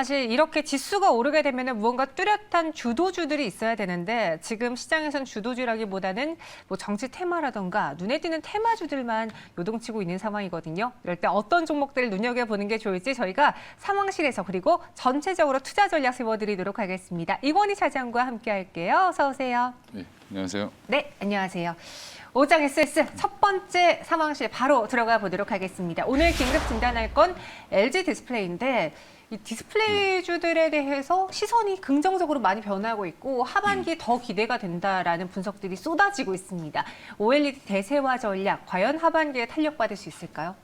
사실 이렇게 지수가 오르게 되면 무언가 뚜렷한 주도주들이 있어야 되는데 지금 시장에선 주도주라기보다는 뭐 정치 테마라던가 눈에 띄는 테마주들만 요동치고 있는 상황이거든요. 이럴 때 어떤 종목들을 눈여겨보는 게 좋을지 저희가 상황실에서 그리고 전체적으로 투자 전략 세워드리도록 하겠습니다. 이건희 차장과 함께 할게요. 어서 오세요. 네, 안녕하세요. 네, 안녕하세요. 오장 SS 첫 번째 상황실 바로 들어가 보도록 하겠습니다. 오늘 긴급 진단할 건 LG 디스플레이인데 이 디스플레이주들에 대해서 시선이 긍정적으로 많이 변하고 있고 하반기에 더 기대가 된다라는 분석들이 쏟아지고 있습니다. OLED 대세화 전략 과연 하반기에 탄력받을 수 있을까요?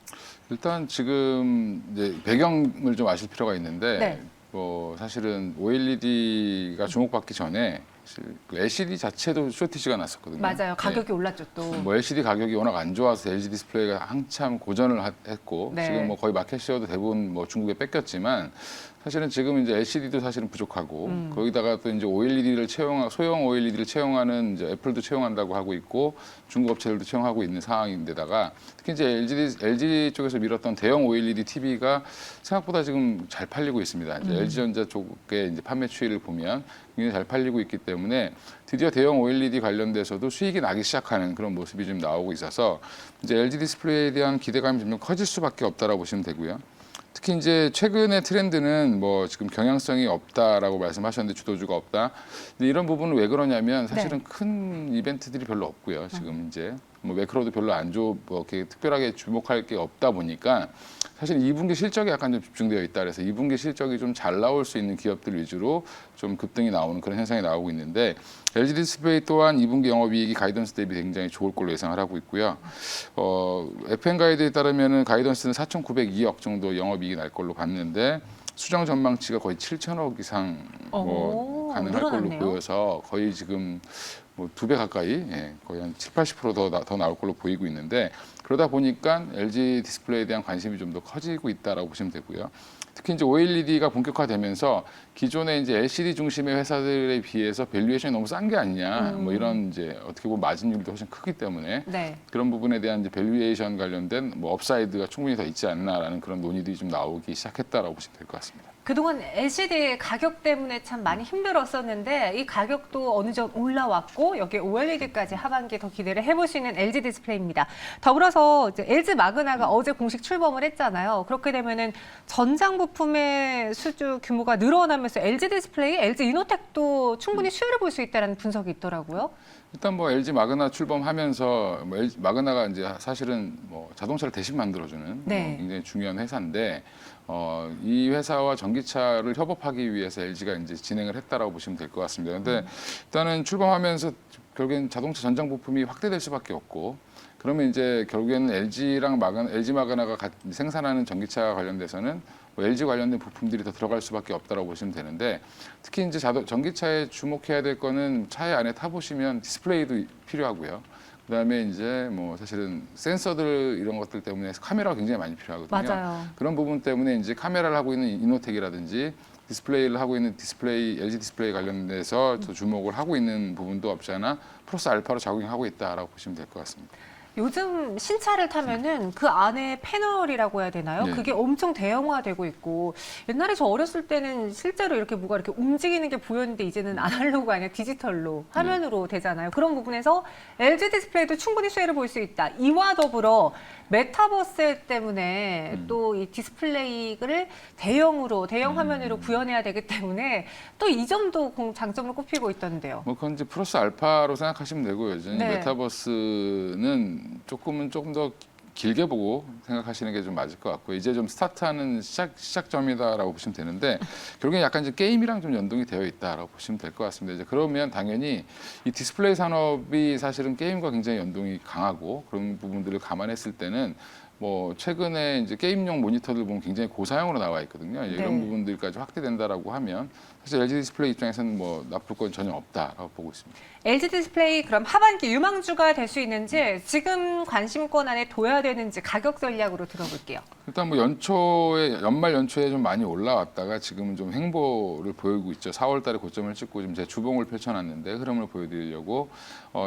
일단 지금 이제 배경을 좀 아실 필요가 있는데 네. 뭐 사실은 OLED가 주목받기 전에 사실 그 LCD 자체도 쇼티지가 났었거든요. 맞아요. 가격이 올랐죠 또. 뭐 LCD 가격이 워낙 안 좋아서 LG 디스플레이가 한참 고전을 했고 네. 지금 뭐 거의 마켓 쉐어도 대부분 뭐 중국에 뺏겼지만 사실은 지금 이제 LCD도 사실은 부족하고 거기다가 또 이제 OLED를 소형 OLED를 채용하는 이제 애플도 채용한다고 하고 있고 중국 업체들도 채용하고 있는 상황인데다가 특히 이제 LG 쪽에서 밀었던 대형 OLED TV가 생각보다 지금 잘 팔리고 있습니다. 이제 LG전자 쪽의 이제 판매 추이를 보면 굉장히 잘 팔리고 있기 때문에 드디어 대형 OLED 관련돼서도 수익이 나기 시작하는 그런 모습이 좀 나오고 있어서 이제 LG 디스플레이에 대한 기대감이 점점 커질 수밖에 없다라고 보시면 되고요. 특히 이제 최근의 트렌드는 뭐 지금 경향성이 없다라고 말씀하셨는데 주도주가 없다. 근데 이런 부분은 왜 그러냐면 사실은 네. 큰 이벤트들이 별로 없고요. 지금 이제 뭐 매크로도 별로 안 좋고 뭐 이렇게 특별하게 주목할 게 없다 보니까 사실 2분기 실적이 약간 좀 집중되어 있다 그래서 2분기 실적이 좀 잘 나올 수 있는 기업들 위주로 좀 급등이 나오는 그런 현상이 나오고 있는데 LG 디스플레이 또한 2분기 영업이익이 가이던스 대비 굉장히 좋을 걸로 예상을 하고 있고요. FM 가이드에 따르면 가이던스는 4,902억 정도 영업이익이 날 걸로 봤는데 수정 전망치가 거의 7천억 이상 뭐 가능할 늘어났네요. 걸로 보여서 거의 지금 뭐 2배 가까이 거의 한 7, 80% 더 나올 걸로 보이고 있는데 그러다 보니까 LG 디스플레이에 대한 관심이 좀 더 커지고 있다라고 보시면 되고요. 특히 이제 OLED가 본격화되면서 기존의 이제 LCD 중심의 회사들에 비해서 밸류에이션이 너무 싼 게 아니냐, 뭐 이런 이제 어떻게 보면 마진율도 훨씬 크기 때문에 네. 그런 부분에 대한 이제 밸류에이션 관련된 뭐 업사이드가 충분히 더 있지 않나라는 그런 논의들이 좀 나오기 시작했다라고 보시면 될 것 같습니다. 그동안 LCD 가격 때문에 참 많이 힘들었었는데 이 가격도 어느 정도 올라왔고 여기 OLED까지 하반기에 더 기대를 해볼 수 있는 LG 디스플레이입니다. 더불어서 이제 LG 마그나가 어제 공식 출범을 했잖아요. 그렇게 되면은 전장 부품의 수주 규모가 늘어나면서 LG 디스플레이, LG 이노텍도 충분히 수혜를 볼 수 있다는 분석이 있더라고요. 일단 뭐 LG 마그나 출범하면서 뭐 LG 마그나가 이제 사실은 뭐 자동차를 대신 만들어주는 네. 뭐 굉장히 중요한 회사인데 이 회사와 전기차를 협업하기 위해서 LG가 이제 진행을 했다라고 보시면 될 것 같습니다. 근데 일단은 출범하면서 결국엔 자동차 전장 부품이 확대될 수밖에 없고 그러면 이제 결국에는 LG 마그나가 생산하는 전기차 관련돼서는 뭐 LG 관련된 부품들이 더 들어갈 수밖에 없다라고 보시면 되는데 특히 이제 전기차에 주목해야 될 거는 차의 안에 타보시면 디스플레이도 필요하고요. 그다음에 이제 뭐 사실은 센서들 이런 것들 때문에 카메라가 굉장히 많이 필요하거든요. 맞아요. 그런 부분 때문에 이제 카메라를 하고 있는 이노텍이라든지 디스플레이를 하고 있는 LG 디스플레이 관련돼서 더 주목을 하고 있는 부분도 없지 않아 플러스 알파로 작용하고 있다라고 보시면 될 것 같습니다. 요즘 신차를 타면은 그 안에 패널이라고 해야 되나요? 네. 그게 엄청 대형화되고 있고 옛날에 저 어렸을 때는 실제로 이렇게 뭐가 이렇게 움직이는 게 보였는데 이제는 아날로그가 아니라 디지털로 화면으로 되잖아요. 그런 부분에서 LG 디스플레이도 충분히 수혜를 볼 수 있다. 이와 더불어 메타버스 때문에 또 이 디스플레이를 대형 화면으로 구현해야 되기 때문에 또 이 점도 장점을 꼽히고 있던데요. 뭐 그건 이제 플러스 알파로 생각하시면 되고요. 이제 네. 메타버스는 조금 더 길게 보고 생각하시는 게 좀 맞을 것 같고요. 이제 좀 스타트하는 시작점이다라고 보시면 되는데 결국엔 약간 이제 게임이랑 좀 연동이 되어 있다라고 보시면 될 것 같습니다. 이제 그러면 당연히 이 디스플레이 산업이 사실은 게임과 굉장히 연동이 강하고 그런 부분들을 감안했을 때는 뭐 최근에 이제 게임용 모니터들 보면 굉장히 고사양으로 나와 있거든요. 이제 이런 네. 부분들까지 확대된다라고 하면 사실 LG 디스플레이 입장에서는 뭐 나쁠 건 전혀 없다라고 보고 있습니다. LG 디스플레이 그럼 하반기 유망주가 될 수 있는지 지금 관심권 안에 둬야 되는지 가격 전략으로 들어볼게요. 일단 뭐 연말 연초에 좀 많이 올라왔다가 지금은 좀 횡보를 보이고 있죠. 4월 달에 고점을 찍고 지금 제 주봉을 펼쳐놨는데 흐름을 보여드리려고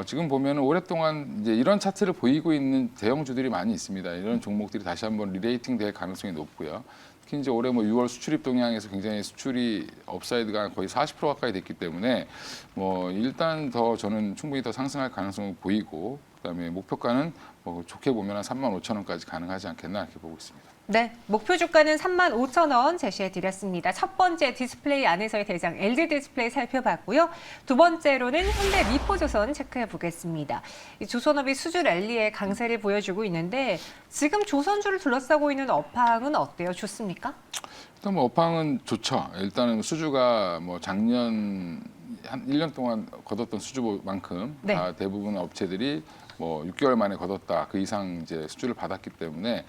지금 보면은 오랫동안 이제 이런 차트를 보이고 있는 대형주들이 많이 있습니다. 이런 종목들이 다시 한번 리레이팅 될 가능성이 높고요. 특히 이제 올해 뭐 6월 수출입 동향에서 굉장히 수출이 업사이드가 거의 40% 가까이 됐기 때문에 뭐 일단 더 저는 충분히 더 상승할 가능성을 보이고 그다음에 목표가는 뭐 좋게 보면 한 35,000원까지 가능하지 않겠나 이렇게 보고 있습니다. 네, 목표 주가는 35,000원 제시해 드렸습니다. 첫 번째 디스플레이 안에서의 대장 LG 디스플레이 살펴봤고요. 두 번째로는 현대 미포조선 체크해 보겠습니다. 이 조선업이 수주 랠리의 강세를 보여주고 있는데 지금 조선주를 둘러싸고 있는 업황은 어때요? 좋습니까? 일단 뭐 업황은 좋죠. 일단은 수주가 뭐 작년 한 1년 동안 거뒀던 수주만큼 네. 다 대부분 업체들이 뭐 6개월 만에 거뒀다 그 이상 이제 수주를 받았기 때문에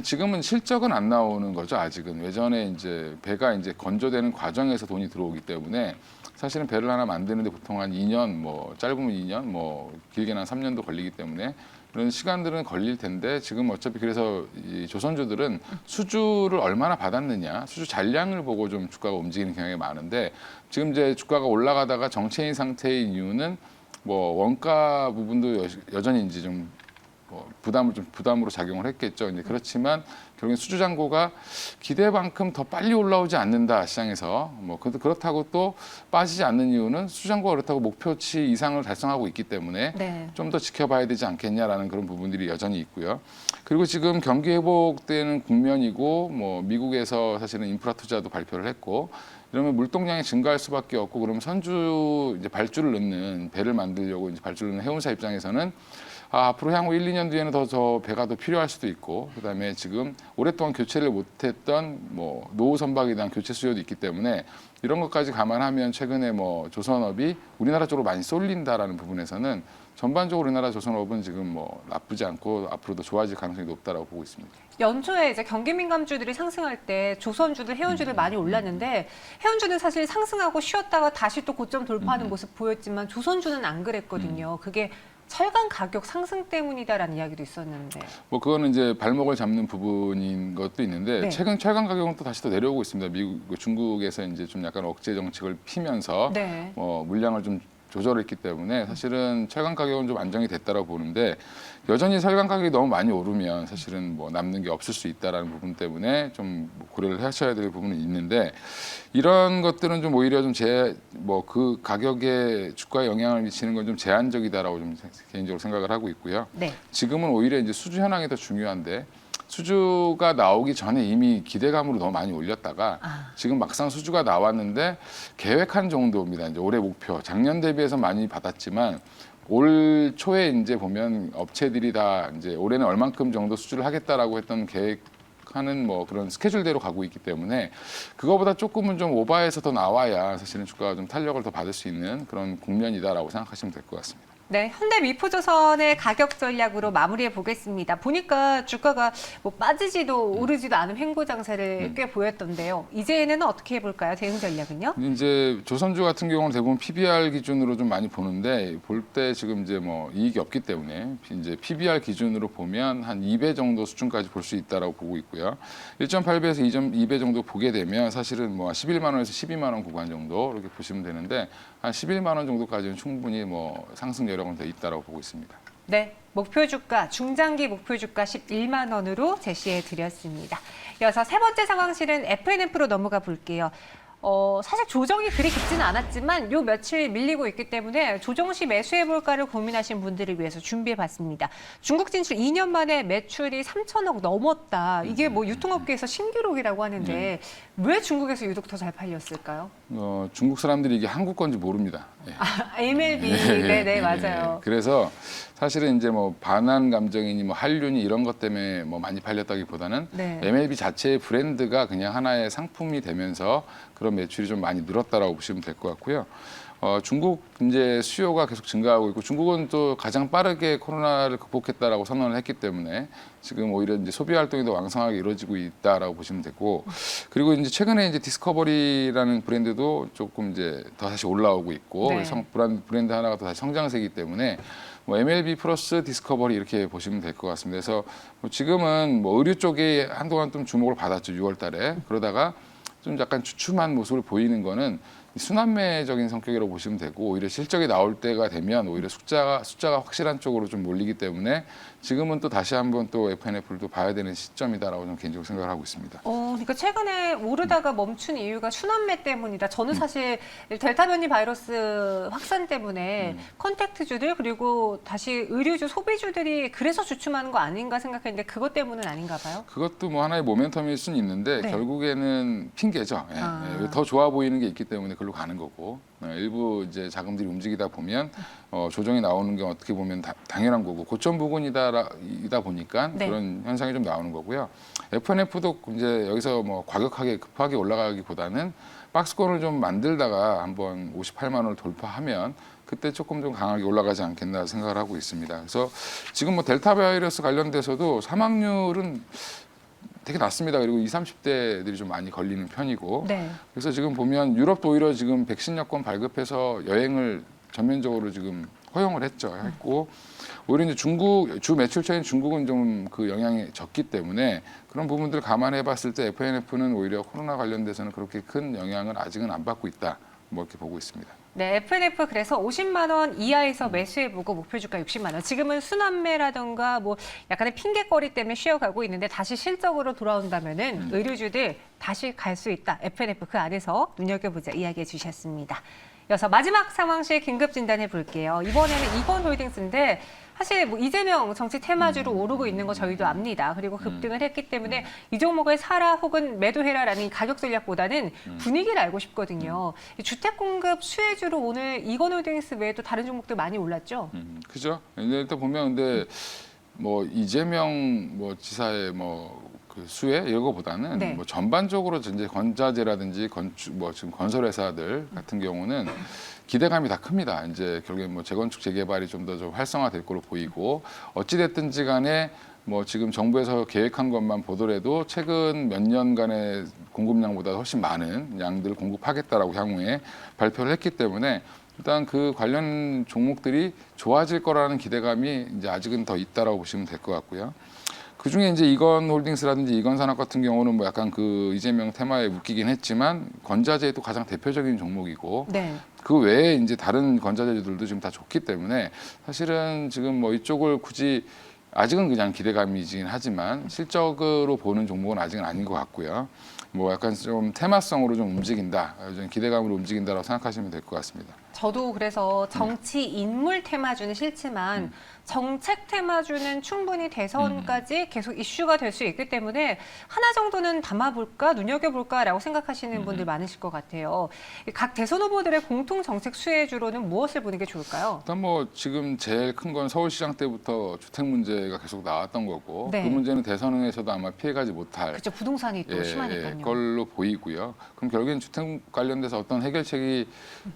지금은 실적은 안 나오는 거죠. 아직은 외전에 이제 배가 이제 건조되는 과정에서 돈이 들어오기 때문에 사실은 배를 하나 만드는데 보통 한 2년 뭐 짧으면 2년 뭐 길게는 한 3년도 걸리기 때문에 그런 시간들은 걸릴 텐데 지금 어차피 그래서 이 조선주들은 수주를 얼마나 받았느냐 수주 잔량을 보고 좀 주가가 움직이는 경향이 많은데 지금 이제 주가가 올라가다가 정체인 상태인 이유는 뭐 원가 부분도 여전히 이제 좀 부담으로 작용을 했겠죠. 이제 그렇지만 결국엔 수주 잔고가 기대만큼 더 빨리 올라오지 않는다 시장에서 뭐 그렇다고 또 빠지지 않는 이유는 수주 잔고가 그렇다고 목표치 이상을 달성하고 있기 때문에 네. 좀 더 지켜봐야 되지 않겠냐라는 그런 부분들이 여전히 있고요. 그리고 지금 경기 회복되는 국면이고 뭐 미국에서 사실은 인프라 투자도 발표를 했고 이러면 물동량이 증가할 수밖에 없고 그러면 선주 이제 발주를 넣는 배를 만들려고 이제 발주를 넣는 해운사 입장에서는 앞으로 향후 1, 2년 뒤에는 더 배가 더 필요할 수도 있고 그다음에 지금 오랫동안 교체를 못했던 뭐 노후 선박에 대한 교체 수요도 있기 때문에 이런 것까지 감안하면 최근에 뭐 조선업이 우리나라 쪽으로 많이 쏠린다라는 부분에서는 전반적으로 우리나라 조선업은 지금 뭐 나쁘지 않고 앞으로도 좋아질 가능성이 높다라고 보고 있습니다. 연초에 이제 경기 민감주들이 상승할 때 조선주들, 해운주들 많이 올랐는데 해운주는 사실 상승하고 쉬었다가 다시 또 고점 돌파하는 모습 보였지만 조선주는 안 그랬거든요. 그게 철강 가격 상승 때문이다라는 이야기도 있었는데. 뭐 그거는 이제 발목을 잡는 부분인 것도 있는데 네. 최근 철강 가격은 또 다시 또 내려오고 있습니다. 중국에서 이제 좀 약간 억제 정책을 피면서 네. 물량을 좀 조절했기 때문에 사실은 철강 가격은 좀 안정이 됐다라고 보는데 여전히 철강 가격이 너무 많이 오르면 사실은 뭐 남는 게 없을 수 있다라는 부분 때문에 좀 고려를 하셔야 될 부분은 있는데 이런 것들은 좀 오히려 좀 그 가격에 주가에 영향을 미치는 건 좀 제한적이다라고 좀 개인적으로 생각을 하고 있고요. 네. 지금은 오히려 이제 수주 현황이 더 중요한데 수주가 나오기 전에 이미 기대감으로 너무 많이 올렸다가 지금 막상 수주가 나왔는데 계획한 정도입니다. 이제 올해 목표 작년 대비해서 많이 받았지만 올 초에 이제 보면 업체들이 다 이제 올해는 얼만큼 정도 수주를 하겠다라고 했던 계획하는 뭐 그런 스케줄대로 가고 있기 때문에 그거보다 조금은 좀 오버해서 더 나와야 사실은 주가가 좀 탄력을 더 받을 수 있는 그런 국면이다라고 생각하시면 될 것 같습니다. 네, 현대 미포조선의 가격 전략으로 마무리해 보겠습니다. 보니까 주가가 뭐 빠지지도 오르지도 않은 횡보 장세를 꽤 보였던데요. 이제는 어떻게 해볼까요? 대응 전략은요? 이제 조선주 같은 경우는 대부분 PBR 기준으로 좀 많이 보는데 볼 때 지금 이제 뭐 이익이 없기 때문에 이제 PBR 기준으로 보면 한 2배 정도 수준까지 볼 수 있다라고 보고 있고요. 1.8배에서 2.2배 정도 보게 되면 사실은 뭐 11만 원에서 12만 원 구간 정도 이렇게 보시면 되는데 한 11만 원 정도까지는 충분히 뭐 상승 여력은 더 있다라고 보고 있습니다. 네, 목표 주가, 중장기 목표 주가 11만 원으로 제시해 드렸습니다. 이어서 세 번째 상황실은 FNF로 넘어가 볼게요. 사실 조정이 그리 깊지는 않았지만 요 며칠 밀리고 있기 때문에 조정 시 매수해 볼까를 고민하신 분들을 위해서 준비해 봤습니다. 중국 진출 2년 만에 매출이 3천억 넘었다. 이게 뭐 유통업계에서 신기록이라고 하는데 왜 중국에서 유독 더 잘 팔렸을까요? 중국 사람들이 이게 한국 건지 모릅니다. 예. MLB, 네, 맞아요. 그래서 사실은 이제 뭐 반한 감정이니 뭐 한류니 이런 것 때문에 뭐 많이 팔렸다기보다는 네. MLB 자체의 브랜드가 그냥 하나의 상품이 되면서 그런 매출이 좀 많이 늘었다라고 보시면 될 것 같고요. 중국 이제 수요가 계속 증가하고 있고 중국은 또 가장 빠르게 코로나를 극복했다라고 선언을 했기 때문에 지금 오히려 이제 소비 활동이 더 왕성하게 이루어지고 있다라고 보시면 되고 그리고 이제 최근에 이제 디스커버리라는 브랜드도 조금 이제 더 다시 올라오고 있고 네. 브랜드 하나가 더 다시 성장세이기 때문에 뭐 MLB 플러스 디스커버리 이렇게 보시면 될 것 같습니다. 그래서 뭐 지금은 뭐 의류 쪽에 한동안 좀 주목을 받았죠. 6월 달에. 그러다가 좀 약간 주춤한 모습을 보이는 거는 순환매적인 성격이라고 보시면 되고 오히려 실적이 나올 때가 되면 오히려 숫자가 확실한 쪽으로 좀 몰리기 때문에 지금은 또 다시 한번 또 FNF를 또 봐야 되는 시점이다라고 저는 개인적으로 생각을 하고 있습니다. 그러니까 최근에 오르다가 멈춘 이유가 순환매 때문이다. 저는 사실 델타 변이 바이러스 확산 때문에 컨택트주들 그리고 다시 의류주 소비주들이 그래서 주춤하는 거 아닌가 생각했는데 그것 때문은 아닌가 봐요. 그것도 뭐 하나의 모멘텀일 수는 있는데 네. 결국에는 핑계죠. 예, 예. 더 좋아 보이는 게 있기 때문에 그걸로 가는 거고 일부 이제 자금들이 움직이다 보면 조정이 나오는 게 어떻게 보면 당연한 거고 고점 부근이다 보니까 네. 그런 현상이 좀 나오는 거고요. FNF도 이제 여기서 뭐 과격하게 급하게 올라가기보다는 박스권을 좀 만들다가 한번 58만 원을 돌파하면 그때 조금 좀 강하게 올라가지 않겠나 생각을 하고 있습니다. 그래서 지금 뭐 델타 바이러스 관련돼서도 사망률은 되게 낮습니다. 그리고 20, 30대들이 좀 많이 걸리는 편이고 네. 그래서 지금 보면 유럽도 오히려 지금 백신 여권 발급해서 여행을 전면적으로 지금 허용을 했고 오히려 이제 중국 주 매출처인 중국은 좀 그 영향이 적기 때문에 그런 부분들 감안해 봤을 때 FNF는 오히려 코로나 관련돼서는 그렇게 큰 영향을 아직은 안 받고 있다. 뭐 이렇게 보고 있습니다. 네, FNF 그래서 50만 원 이하에서 매수해보고 목표 주가 60만 원. 지금은 순환매라던가 뭐 약간의 핑계거리 때문에 쉬어가고 있는데 다시 실적으로 돌아온다면은 의류주들 다시 갈 수 있다. FNF 그 안에서 눈여겨보자 이야기해 주셨습니다. 이어서 마지막 상황실 긴급 진단해 볼게요. 이번에는 이건홀딩스인데 사실 뭐 이재명 정치 테마주로 오르고 있는 거 저희도 압니다. 그리고 급등을 했기 때문에 이 종목을 사라 혹은 매도해라라는 가격 전략보다는 분위기를 알고 싶거든요. 이 주택 공급 수혜주로 오늘 이건홀딩스 외에도 다른 종목들 많이 올랐죠? 그죠? 일단 보면 근데 뭐 이재명 뭐 지사의 그 수혜 이런 거보다는 네. 뭐 전반적으로 이제 건자재라든지 건축 뭐 지금 건설 회사들 같은 경우는 기대감이 다 큽니다. 이제 결국에 뭐 재건축 재개발이 좀 더 좀 활성화될 걸로 보이고 어찌 됐든지 간에 뭐 지금 정부에서 계획한 것만 보더라도 최근 몇 년간의 공급량보다 훨씬 많은 양들을 공급하겠다라고 향후에 발표를 했기 때문에 일단 그 관련 종목들이 좋아질 거라는 기대감이 이제 아직은 더 있다라고 보시면 될 것 같고요. 그 중에 이제 이건홀딩스라든지 이건산업 같은 경우는 뭐 약간 그 이재명 테마에 묶이긴 했지만 건자재도 가장 대표적인 종목이고 네. 그 외에 이제 다른 건자재들도 지금 다 좋기 때문에 사실은 지금 뭐 이쪽을 굳이 아직은 그냥 기대감이긴 하지만 실적으로 보는 종목은 아직은 아닌 것 같고요. 뭐 약간 좀 테마성으로 좀 움직인다, 좀 기대감으로 움직인다라고 생각하시면 될 것 같습니다. 저도 그래서 정치 인물 테마주는 싫지만 정책 테마주는 충분히 대선까지 계속 이슈가 될 수 있기 때문에 하나 정도는 담아볼까, 눈여겨볼까라고 생각하시는 분들 많으실 것 같아요. 각 대선 후보들의 공통 정책 수혜주로는 무엇을 보는 게 좋을까요? 일단 뭐 지금 제일 큰 건 서울시장 때부터 주택 문제가 계속 나왔던 거고 네. 그 문제는 대선에서도 아마 피해가지 못할 그렇죠. 부동산이 또 심하니까요. 걸로 보이고요. 그럼 결국엔 주택 관련돼서 어떤 해결책이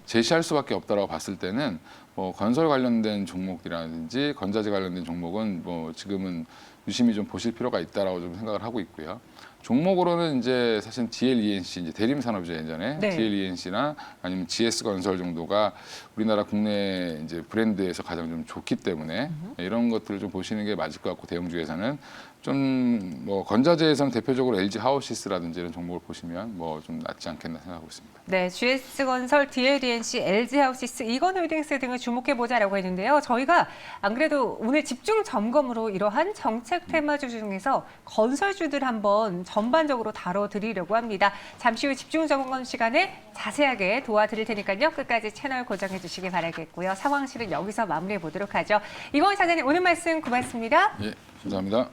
제시할 수밖에 없다라고 봤을 때는 뭐 건설 관련된 종목이라든지 건자재 관련된 종목은 뭐 지금은 유심히 좀 보실 필요가 있다라고 좀 생각을 하고 있고요. 종목으로는 이제 사실 DLENC 이제 대림산업이죠 예전에 네. DLENC나 아니면 GS건설 정도가 우리나라 국내 이제 브랜드에서 가장 좀 좋기 때문에 이런 것들을 좀 보시는 게 맞을 것 같고 대형주에서는 좀 뭐 건자재에서는 대표적으로 LG 하우시스라든지 이런 종목을 보시면 뭐 좀 낫지 않겠나 생각하고 있습니다. 네, GS건설, DLENC, LG하우시스, 이건홀딩스 등을 주목해보자라고 했는데요. 저희가 안 그래도 오늘 집중 점검으로 이러한 정책 테마주 중에서 건설주들 한번 전반적으로 다뤄드리려고 합니다. 잠시 후 집중 점검 시간에 자세하게 도와드릴 테니까요. 끝까지 채널 고정해 주시기 바라겠고요. 상황실은 여기서 마무리해 보도록 하죠. 이건 사장님 오늘 말씀 고맙습니다. 예, 감사합니다.